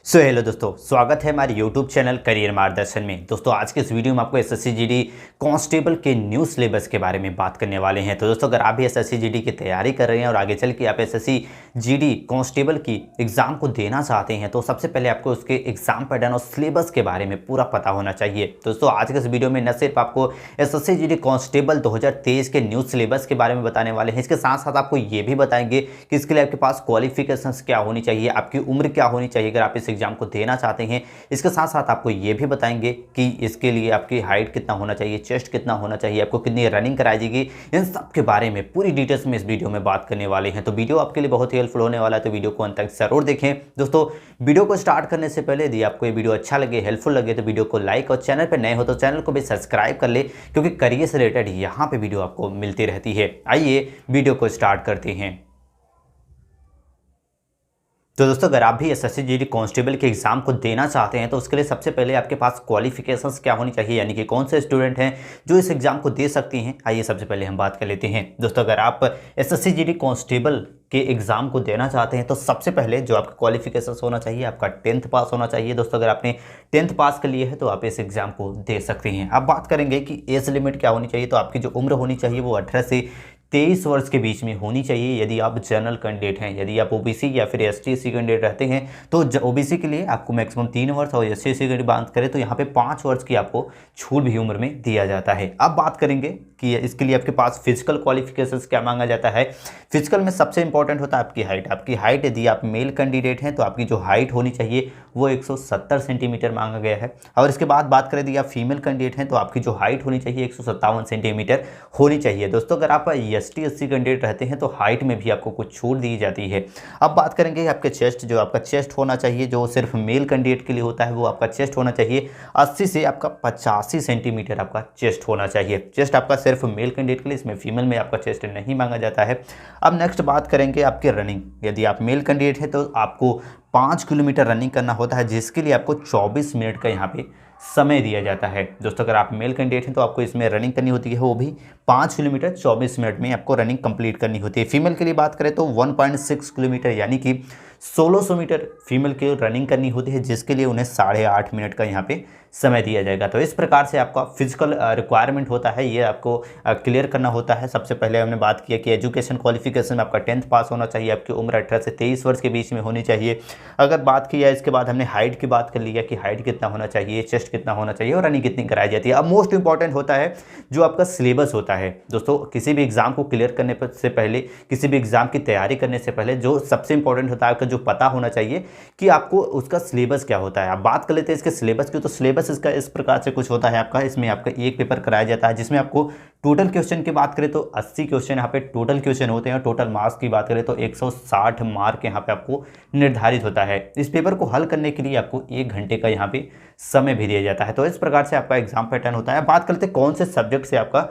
Hello दोस्तों, स्वागत है हमारे YouTube चैनल करियर मार्गदर्शन में। दोस्तों आज के इस वीडियो में आपको एसएससी जीडी कांस्टेबल के न्यू सिलेबस के बारे में बात करने वाले हैं। तो दोस्तों अगर आप भी एसएससी जीडी की तैयारी कर रहे हैं और आगे चल के आप एसएससी जीडी कांस्टेबल की एग्जाम को देना चाहते हैं तो सबसे पहले आपको उसके एग्जाम पैटर्न और सिलेबस के बारे में पूरा पता होना चाहिए। दोस्तों आज के इस वीडियो में न सिर्फ आपको एसएससी जीडी कांस्टेबल 2023 के न्यू सिलेबस के बारे में बताने वाले हैं, इसके साथ साथ आपको ये भी बताएंगे कि इसके लिए आपके पास क्वालिफिकेशंस क्या होनी चाहिए, आपकी उम्र क्या होनी चाहिए अगर आप इस एग्जाम को देना चाहते हैं। इसके साथ साथ आपको ये भी बताएंगे कि इसके लिए आपकी हाइट कितना होना चाहिए, चेस्ट कितना होना चाहिए, आपको कितनी रनिंग कराई जाएगी, इन सब के बारे में पूरी डिटेल्स में इस वीडियो में बात करने वाले हैं। तो वीडियो आपके लिए बहुत ही हेल्पफुल होने वाला है, तो वीडियो को अंत तक जरूर देखें। दोस्तों वीडियो को स्टार्ट करने से पहले यदि आपको ये वीडियो अच्छा लगे, हेल्पफुल लगे तो वीडियो को लाइक और चैनल पर नए हो तो चैनल को भी सब्सक्राइब कर ले, क्योंकि करियर से रिलेटेड यहाँ पे वीडियो आपको मिलती रहती है। आइए वीडियो को स्टार्ट करते हैं। तो दोस्तों अगर आप भी एसएससी जीडी कांस्टेबल के एग्जाम को देना चाहते हैं तो उसके लिए सबसे पहले आपके पास क्वालिफिकेशंस क्या होनी चाहिए, यानी कि कौन से स्टूडेंट हैं जो इस एग्जाम को दे सकती हैं। आइए सबसे पहले हम बात कर लेते हैं। दोस्तों अगर आप एसएससी जीडी कांस्टेबल के एग्जाम को देना चाहते हैं तो सबसे पहले जो आपका क्वालिफिकेशंस होना चाहिए, आपका 10th पास होना चाहिए। दोस्तों अगर आपने 10th पास कर लिए है तो आप इस एग्जाम को दे सकते हैं। अब बात करेंगे कि एज लिमिट क्या होनी चाहिए, तो आपकी जो उम्र होनी चाहिए वो 18 से 23 वर्ष के बीच में होनी चाहिए यदि आप जनरल कैंडिडेट हैं। यदि आप ओबीसी या फिर एसटी एससी कैंडिडेट रहते हैं तो ओबीसी के लिए आपको मैक्सिमम 3 वर्ष और एसटी एससी कैंडिडेट बात करें तो यहाँ पे 5 वर्ष की आपको छूट भी उम्र में दिया जाता है। अब बात करेंगे कि इसके लिए आपके पास फिजिकल क्वालिफिकेशंस क्या मांगा जाता है। फिजिकल में सबसे इंपॉर्टेंट होता है आपकी हाइट। आपकी हाइट यदि आप मेल कैंडिडेट हैं तो आपकी जो हाइट होनी चाहिए वो 170 सेंटीमीटर मांगा गया है। और इसके बाद बात करें यदि आप फीमेल कैंडिडेट हैं तो आपकी जो हाइट होनी चाहिए 157 सेंटीमीटर होनी चाहिए। दोस्तों अगर आप एसटी एससी कैंडिडेट रहते हैं तो हाइट में भी आपको कुछ छूट दी जाती है। अब बात करेंगे आपके चेस्ट, जो आपका चेस्ट होना चाहिए जो सिर्फ मेल कैंडिडेट के लिए होता है वो आपका चेस्ट होना चाहिए 80 से आपका 85 सेंटीमीटर आपका चेस्ट होना चाहिए। चेस्ट आपका सिर्फ मेल कैंडिडेट के लिए, इसमें फीमेल में आपका चेस्ट नहीं मांगा जाता है। अब नेक्स्ट बात करेंगे आपकी रनिंग। यदि आप मेल कैंडिडेट हैं तो आपको 5 किलोमीटर रनिंग करना होता है, जिसके लिए आपको 24 मिनट का यहाँ पे समय दिया जाता है। दोस्तों अगर आप मेल कैंडिडेट हैं तो आपको इसमें रनिंग करनी होती है, वो भी 5 किलोमीटर 24 मिनट में आपको रनिंग कंप्लीट करनी होती है। फीमेल के लिए बात करें तो 1.6 किलोमीटर यानी कि 1600 मीटर फीमेल की रनिंग करनी होती है, जिसके लिए उन्हें 8.5 मिनट का यहाँ पे समय दिया जाएगा। तो इस प्रकार से आपका फिजिकल रिक्वायरमेंट होता है, ये आपको क्लियर करना होता है। सबसे पहले हमने बात किया कि एजुकेशन क्वालिफिकेशन में आपका 10th पास होना चाहिए, आपकी उम्र 18 से 23 वर्ष के बीच में होनी चाहिए। अगर बात किया इसके बाद हमने हाइट की बात कर लिया कि हाइट कितना होना चाहिए, चेस्ट कितना होना चाहिए और रनिंग कितनी कराई जाती है। अब मोस्ट इंपॉर्टेंट होता है जो आपका सिलेबस होता है। दोस्तों किसी भी एग्जाम को क्लियर करने से पहले, किसी भी एग्जाम की तैयारी करने से पहले जो सबसे इंपॉर्टेंट होता है आपका जो पता होना चाहिए कि आपको उसका सिलेबस क्या होता है। आप बात कर लेते हैं इसके सिलेबस की। तो सिलेबस इसका इस प्रकार से कुछ होता है आपका, इसमें आपका एक पेपर कराया जाता है जिसमें आपको टोटल क्वेश्चन की बात करें तो 80 क्वेश्चन यहाँ पे टोटल क्वेश्चन होते हैं। टोटल मार्क्स की बात करें तो 160 मार्क यहाँ पे आपको निर्धारित होता है। इस पेपर को हल करने के लिए आपको 1 घंटे का यहाँ पे समय भी दिया जाता है। तो इस प्रकार से आपका एग्जाम पैटर्न होता है। बात करते हैं कौन से सब्जेक्ट से आपका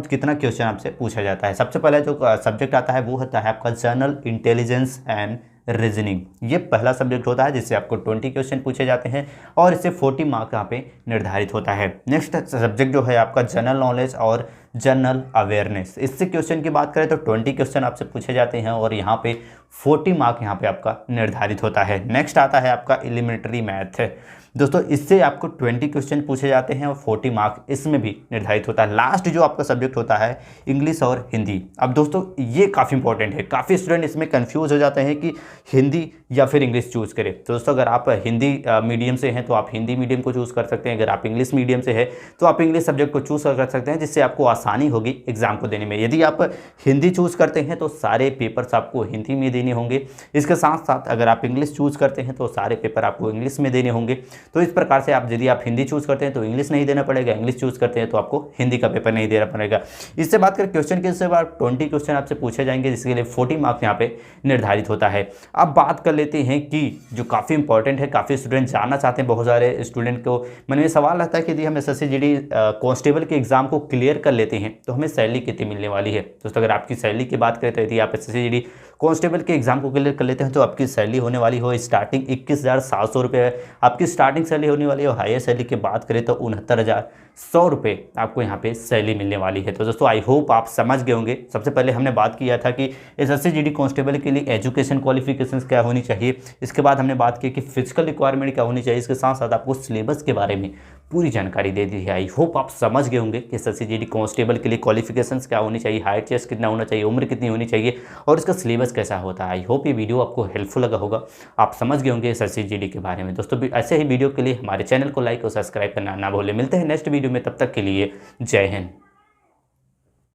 कितना क्वेश्चन आपसे पूछा जाता है। सबसे पहले जो सब्जेक्ट आता है वो होता है आपका जनरल इंटेलिजेंस एंड रीजनिंग। ये पहला सब्जेक्ट होता है जिससे आपको 20 क्वेश्चन पूछे जाते हैं और इससे 40 मार्क यहाँ पे निर्धारित होता है। नेक्स्ट सब्जेक्ट जो है आपका जनरल नॉलेज और जनरल अवेयरनेस। इससे क्वेश्चन की बात करें तो 20 क्वेश्चन आपसे पूछे जाते हैं और यहाँ पे 40 मार्क यहाँ पे आपका निर्धारित होता है। नेक्स्ट आता है आपका एलिमेंट्री मैथ। दोस्तों इससे आपको 20 क्वेश्चन पूछे जाते हैं और 40 मार्क इसमें भी निर्धारित होता है। लास्ट जो आपका सब्जेक्ट होता है इंग्लिश और हिंदी। अब दोस्तों ये काफ़ी इंपॉर्टेंट है, काफ़ी स्टूडेंट इसमें कंफ्यूज हो जाते हैं कि हिंदी या फिर इंग्लिश चूज़ करें। तो दोस्तों अगर आप हिंदी मीडियम से हैं तो आप हिंदी मीडियम को चूज़ कर सकते हैं। अगर आप इंग्लिश मीडियम से है तो आप इंग्लिश सब्जेक्ट को चूज़ कर सकते हैं, जिससे आपको आसानी होगी एग्जाम को देने में। यदि आप हिंदी चूज़ करते हैं तो सारे पेपर्स आपको हिंदी में देने होंगे। इसके साथ साथ अगर आप इंग्लिश चूज़ करते हैं तो सारे पेपर आपको इंग्लिश में देने होंगे। तो इस प्रकार से यदि आप हिंदी चूज़ करते हैं तो इंग्लिश नहीं देना पड़ेगा, इंग्लिश चूज़ करते हैं तो आपको हिंदी का पेपर नहीं देना पड़ेगा। इससे बात करें क्वेश्चन के, इससे बाद 20 क्वेश्चन आपसे पूछे जाएंगे, जिसके लिए 40 मार्क्स यहाँ पे निर्धारित होता है। अब बात कर लेते हैं कि जो काफ़ी इंपॉर्टेंट है, काफ़ी स्टूडेंट जानना चाहते हैं, बहुत सारे स्टूडेंट को मन में सवाल रहता है कि यदि हम एसएससी जीडी कांस्टेबल के एग्जाम को क्लियर कर लेते हैं तो हमें सैलरी कितनी मिलने वाली है। दोस्तों अगर आपकी सैलरी की बात करें तो यदि आप एसएससी जीडी कांस्टेबल के एग्जाम को क्लियर कर लेते हैं तो आपकी सैलरी होने वाली हो स्टार्टिंग 21,700 रुपये आपकी स्टार्टिंग सैलरी होने वाली है। और हायर सैलरी की बात करें तो 69,000 ₹100 आपको यहाँ पे सैलरी मिलने वाली है। तो दोस्तों आई होप आप समझ गए होंगे। सबसे पहले हमने बात किया था कि एसएससी जीडी कांस्टेबल के लिए एजुकेशन क्वालिफिकेशंस क्या होनी चाहिए, इसके बाद हमने बात की कि फिजिकल रिक्वायरमेंट क्या होनी चाहिए, इसके साथ साथ आपको सिलेबस के बारे में पूरी जानकारी दे दी है। आई होप आप समझ गए होंगे कि एसएससी जीडी कांस्टेबल के लिए क्वालिफिकेशंस क्या होनी चाहिए, हाइट चेस्ट कितना होना चाहिए, उम्र कितनी होनी चाहिए और इसका सिलेबस कैसा होता है। आई होप ये वीडियो आपको हेल्पफुल लगा होगा, आप समझ गए होंगे एसएससी जीडी के बारे में। दोस्तों ऐसे ही वीडियो के लिए हमारे चैनल को लाइक और सब्सक्राइब करना ना भूलें। मिलते हैं नेक्स्ट वीडियो में, तब तक के लिए जय हिंद।